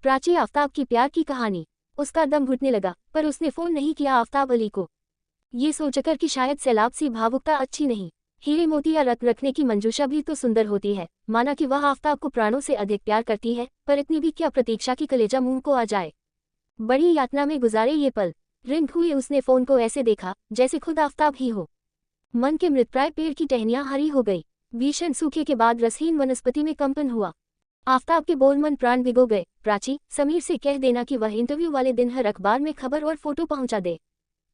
प्राची आफताब की प्यार की कहानी। उसका दम घुटने लगा, पर उसने फोन नहीं किया आफताब अली को। ये सोचकर कि शायद सैलाब सी भावुकता अच्छी नहीं। हीरे मोती या रत्न रखने की मंजूषा भी तो सुंदर होती है। माना कि वह आफताब को प्राणों से अधिक प्यार करती है, पर इतनी भी क्या प्रतीक्षा की कलेजा मुंह को आ जाए। बड़ी यातना में गुजारे ये पल। रिंग हुए उसने फोन को ऐसे देखा जैसे खुद आफताब ही हो। मन के मृतप्राय पेड़ की टहनियां हरी हो गई। भीषण सूखे के बाद रसहीन वनस्पति में कंपन हुआ। आफताब के बोल मन प्राण भिगो गए। प्राची, समीर से कह देना कि वह इंटरव्यू वाले दिन हर अखबार में खबर और फोटो पहुंचा दे।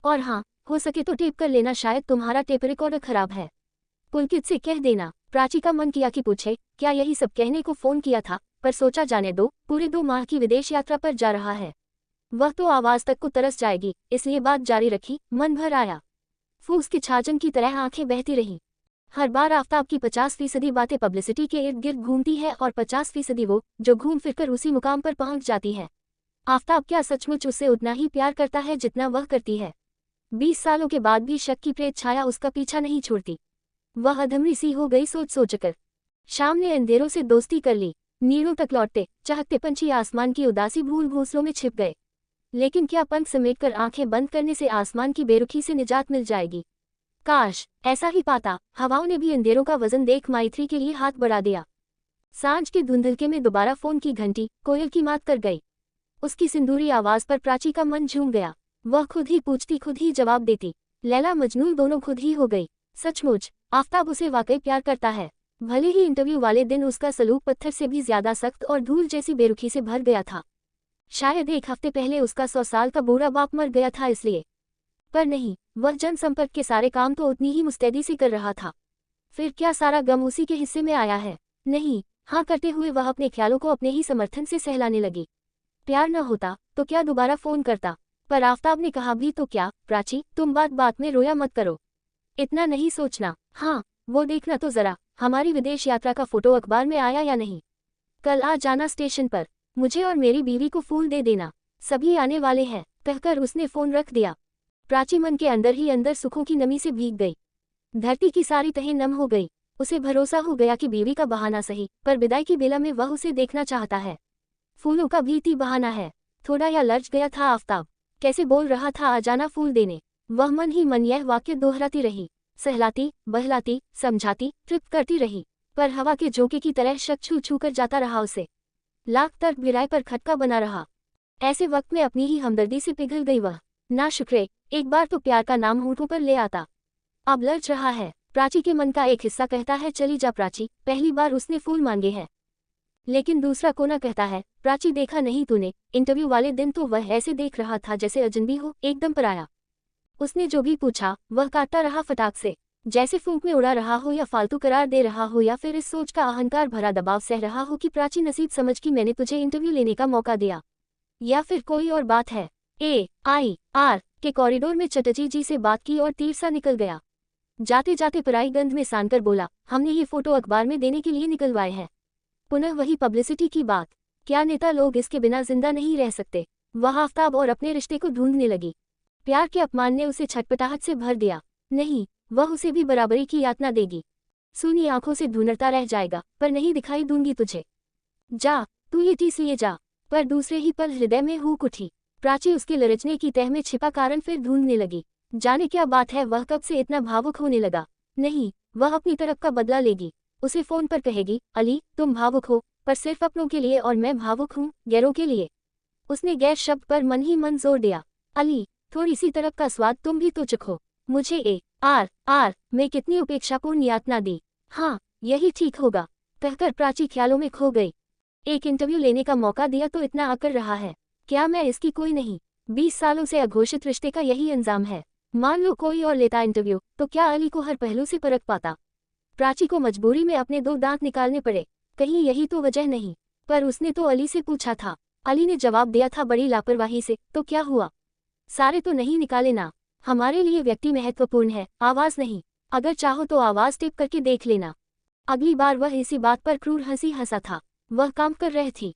और हाँ, हो सके तो टेप कर लेना, शायद तुम्हारा टेप रिकॉर्डर खराब है। पुलकित से कह देना। प्राची का मन किया कि पूछे क्या यही सब कहने को फोन किया था, पर सोचा जाने दो, पूरे 2 माह की विदेश यात्रा पर जा रहा है, वह तो आवाज तक को तरस जाएगी, इसलिए बात जारी रखी। मन भर आया। फूस की छाजन की तरह आंखें बहती रही। हर बार आफताब की 50% बातें पब्लिसिटी के इर्द गिर्द घूमती है और 50% वो जो घूम फिरकर उसी मुकाम पर पहुंच जाती है। आफताब क्या सचमुच उससे उतना ही प्यार करता है जितना वह करती है? 20 सालों के बाद भी शक की प्रेत छाया उसका पीछा नहीं छोड़ती। वह अधमरी सी हो गई सोच सोचकर। शाम ने अंधेरों से दोस्ती कर ली। नीरों तक लौटते चहकते पंछी आसमान की उदासी भूल घोंसलों में छिप गए। लेकिन क्या पंख समेटकर आंखें बंद करने से आसमान की बेरुखी से निजात मिल जाएगी? काश ऐसा ही पाता। हवाओं ने भी अंधेरों का वजन देख मैत्री के लिए हाथ बढ़ा दिया। सांझ के धुंधलके में दोबारा फोन की घंटी कोयल की मात कर गई। उसकी सिंदूरी आवाज पर प्राची का मन झूम गया। वह खुद ही पूछती, खुद ही जवाब देती। लैला मजनू दोनों खुद ही हो गई। सचमुच आफताब उसे वाकई प्यार करता है। भले ही इंटरव्यू वाले दिन उसका सलूक पत्थर से भी ज्यादा सख्त और धूल जैसी बेरुखी से भर गया था। शायद 1 हफ्ते पहले उसका 100 साल का बूढ़ा बाप मर गया था इसलिए। पर नहीं, वह जनसंपर्क के सारे काम तो उतनी ही मुस्तैदी से कर रहा था। फिर क्या सारा गम उसी के हिस्से में आया है? नहीं, हाँ करते हुए वह अपने ख्यालों को अपने ही समर्थन से सहलाने लगी। प्यार न होता तो क्या दोबारा फोन करता? पर आफताब ने कहा भी तो क्या, प्राची तुम बात बात में रोया मत करो। इतना नहीं सोचना। हाँ, वो देखना तो जरा, हमारी विदेश यात्रा का फोटो अखबार में आया या नहीं। कल आ जाना स्टेशन पर, मुझे और मेरी बीवी को फूल दे देना, सभी आने वाले हैं, कहकर उसने फोन रख दिया। प्राची मन के अंदर ही अंदर सुखों की नमी से भीग गई। धरती की सारी तहें नम हो गई। उसे भरोसा हो गया कि बीवी का बहाना सही, पर विदाई की बेला में वह उसे देखना चाहता है। फूलों का भी बहाना है। थोड़ा या लर्ज गया था आफताब। कैसे बोल रहा था आ जाना फूल देने। वह मन ही मन यह वाक्य दोहराती रही, सहलाती, बहलाती, समझाती, तृप्त करती रही, पर हवा के झोंके की तरह शक छू छू कर जाता रहा उसे। लाख तर्क गिराए पर खटका बना रहा। ऐसे वक्त में अपनी ही हमदर्दी से पिघल गई वह। ना शुक्रे, एक बार तो प्यार का नाम होठों पर ले आता, अब लर्ज रहा है। प्राची के मन का एक हिस्सा कहता है चली जा प्राची, पहली बार उसने फूल मांगे हैं। लेकिन दूसरा कोना कहता है प्राची देखा नहीं तूने, इंटरव्यू वाले दिन तो वह ऐसे देख रहा था जैसे अजनबी हो, एकदम पराया। उसने जो भी पूछा वह काटता रहा फटाक से, जैसे फूंक में उड़ा रहा हो या फालतू करार दे रहा हो, या फिर इस सोच का अहंकार भरा दबाव सह रहा हो कि प्राची नसीब समझ कि मैंने तुझे इंटरव्यू लेने का मौका दिया। या फिर कोई और बात है। AIR के कॉरिडोर में चटर्जी जी से बात की और तीर सा निकल गया। जाते जाते पराई गंध में सानकर बोला, हमने ये फोटो अखबार में देने के लिए निकलवाए हैं। पुनः वही पब्लिसिटी की बात। क्या नेता लोग इसके बिना जिंदा नहीं रह सकते? वह आफताब और अपने रिश्ते को ढूंढने लगी। प्यार के अपमान ने उसे छटपटाहट से भर दिया। नहीं, वह उसे भी बराबरी की यातना देगी। सूनी आंखों से ढूंढता रह जाएगा, पर नहीं दिखाई दूंगी तुझे। जा, तू ये टीस लिए जा। पर दूसरे ही पल हृदय में हुक उठी। प्राची उसके लरचने की तह में छिपा कारण फिर ढूंढने लगी। जाने क्या बात है, वह कब से इतना भावुक होने लगा। नहीं, वह अपनी तरफ का बदला लेगी। उसे फोन पर कहेगी, अली तुम भावुक हो, पर सिर्फ अपनों के लिए, और मैं भावुक हूँ गैरों के लिए। उसने गैर शब्द पर मन ही मन जोर दिया। अली, थोड़ी सी तरफ का स्वाद तुम भी तो चखो। मुझे ARR में कितनी उपेक्षापूर्ण यातना दी। हाँ, यही ठीक होगा, कहकर प्राची ख्यालों में खो गई। एक इंटरव्यू लेने का मौका दिया तो इतना अकड़ रहा है। क्या मैं इसकी कोई नहीं? 20 सालों से अघोषित रिश्ते का यही अंजाम है। मान लो कोई और लेता इंटरव्यू, तो क्या अली को हर पहलू से परख पाता? प्राची को मजबूरी में अपने 2 दांत निकालने पड़े। कहीं यही तो वजह नहीं? पर उसने तो अली से पूछा था। अली ने जवाब दिया था बड़ी लापरवाही से, तो क्या हुआ? सारे तो नहीं निकाले ना। हमारे लिए व्यक्ति महत्वपूर्ण है, आवाज नहीं। अगर चाहो तो आवाज टिप करके देख लेना। अगली बार वह इसी बात पर क्रूर हंसी हंसा था। वह काम कर रही थी।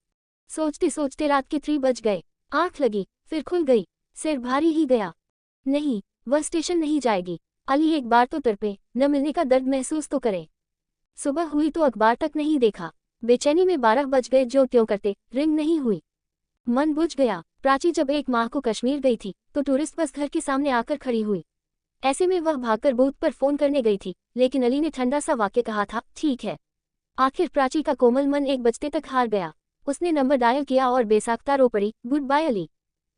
सोचते सोचते रात के 3 बज गए। आंख लगी, फिर खुल गई, सिर भारी ही गया। नहीं, वह स्टेशन नहीं जाएगी। अली एक बार तो तड़पे, न मिलने का दर्द महसूस तो करे। सुबह हुई तो अखबार तक नहीं देखा। बेचैनी में 12 बज गए जो त्यों करते, रिंग नहीं हुई। मन बुझ गया। प्राची जब 1 माह को कश्मीर गई थी तो टूरिस्ट बस घर के सामने आकर खड़ी हुई। ऐसे में वह भागकर बूथ पर फोन करने गई थी, लेकिन अली ने ठंडा सा वाक्य कहा था, ठीक है। आखिर प्राची का कोमल मन 1 बजते तक हार गया। उसने नंबर डायल किया और बेसाख्ता रो पड़ी, गुड बाय अली,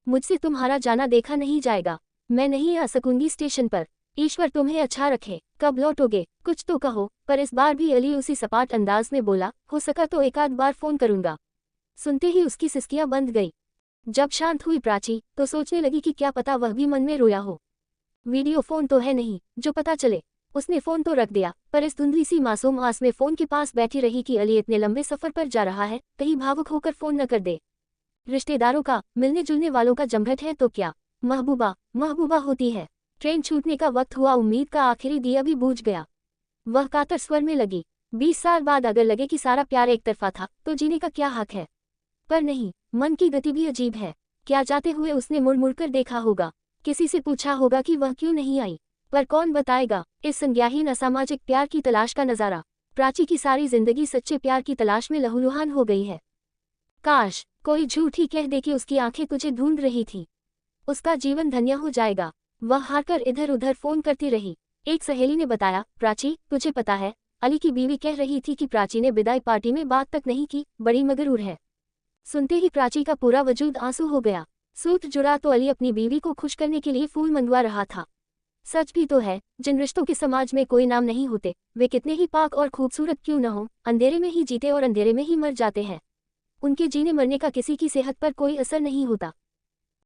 मुझसे तुम्हारा जाना देखा नहीं जाएगा। मैं नहीं आ सकूंगी स्टेशन पर। ईश्वर तुम्हें अच्छा रखे। कब लौटोगे, कुछ तो कहो। पर इस बार भी अली उसी सपाट अंदाज में बोला, हो सका तो 1 आध बार फोन करूंगा। सुनते ही उसकी सिसकियां बंद गई। जब शांत हुई प्राची तो सोचने लगी कि क्या पता वह भी मन में रोया हो। वीडियो फोन तो है नहीं जो पता चले। उसने फोन तो रख दिया, पर इस धुंधली सी मासूम आस में फोन के पास बैठी रही कि अली इतने लंबे सफर पर जा रहा है, कहीं भावुक होकर फोन न कर दे। रिश्तेदारों का, मिलने जुलने वालों का जमघट है तो क्या महबूबा महबूबा होती है। ट्रेन छूटने का वक्त हुआ, उम्मीद का आखिरी दिया भी बूझ गया। वह कातर स्वर में लगी, 20 साल बाद अगर लगे कि सारा प्यार एक तरफा था तो जीने का क्या हक है। पर नहीं, मन की गति भी अजीब है। क्या जाते हुए उसने मुड़ मुड़ कर देखा होगा, किसी से पूछा होगा कि वह क्यों नहीं आई, पर कौन बताएगा इस संज्ञाहीन असामाजिक प्यार की तलाश का नजारा। प्राची की सारी जिंदगी सच्चे प्यार की तलाश में लहूलुहान हो गई है। काश कोई झूठ ही कह दे कि उसकी आंखें तुझे ढूंढ रही थी, उसका जीवन धन्य हो जाएगा। वह हारकर इधर उधर फोन करती रही। एक सहेली ने बताया, प्राची तुझे पता है, अली की बीवी कह रही थी कि प्राची ने विदाई पार्टी में बात तक नहीं की, बड़ी मगरूर है। सुनते ही प्राची का पूरा वजूद आंसू हो गया। सूत जुड़ा तो अली अपनी बीवी को खुश करने के लिए फूल मंगवा रहा था। सच भी तो है, जिन रिश्तों के समाज में कोई नाम नहीं होते, वे कितने ही पाक और खूबसूरत क्यों न हो, अंधेरे में ही जीते और अंधेरे में ही मर जाते हैं। उनके जीने मरने का किसी की सेहत पर कोई असर नहीं होता।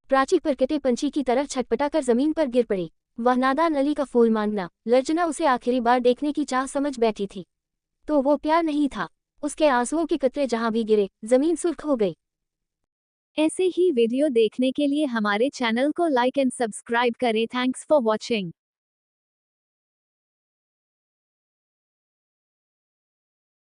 प्राची परकटे पंछी की तरह छटपटा कर जमीन पर गिर पड़ी। वह नादान अली का फूल मांगना, लर्जना उसे आखिरी बार देखने की चाह समझ बैठी थी। तो वो प्यार नहीं था। उसके आंसुओं के कतरे जहां भी गिरे, जमीन सुर्ख हो गई। ऐसे ही वीडियो देखने के लिए हमारे चैनल को लाइक एंड सब्सक्राइब करें। Thanks for watching.